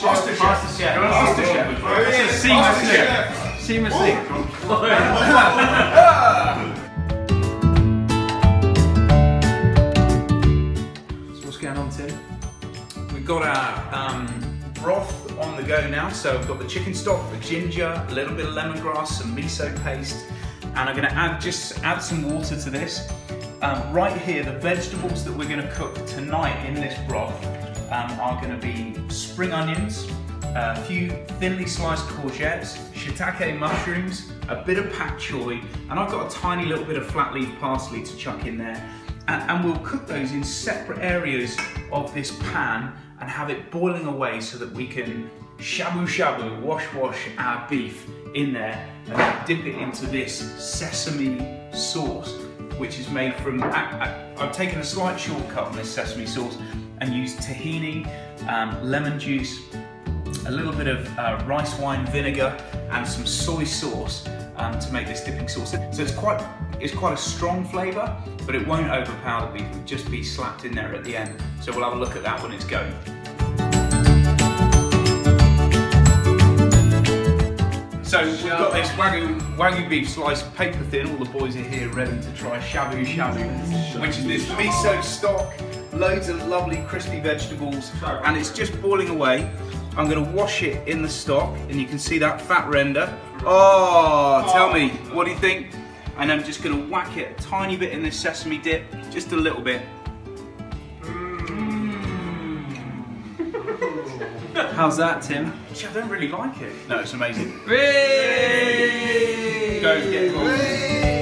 Chef. Seamless link. So what's going on, Tim? We've got our broth on the go now. So I've got the chicken stock, the ginger, a little bit of lemongrass, some miso paste, and I'm going to add some water to this. Right here, the vegetables that we're going to cook tonight in this broth are going to be spring onions, a few thinly sliced courgettes, shiitake mushrooms, a bit of pak choi, and I've got a tiny little bit of flat leaf parsley to chuck in there. And we'll cook those in separate areas of this pan and have it boiling away so that we can shabu shabu, wash our beef in there and then dip it into this sesame sauce, which is made from, I've taken a slight shortcut on this sesame sauce and used tahini, lemon juice, a little bit of rice wine vinegar and some soy sauce to make this dipping sauce. So it's quite a strong flavour, but it won't overpower the beef, it'll just be slapped in there at the end. So we'll have a look at that when it's going. So we've got this Wagyu beef sliced paper thin. All the boys are here ready to try shabu shabu, which is this miso stock, loads of lovely crispy vegetables, and it's just boiling away. I'm going to wash it in the stock, and you can see that fat render. Oh, tell me, what do you think? And I'm just going to whack it a tiny bit in this sesame dip, just a little bit. How's that, Tim? Gee, I don't really like it. No, it's amazing. Whee! Go get it.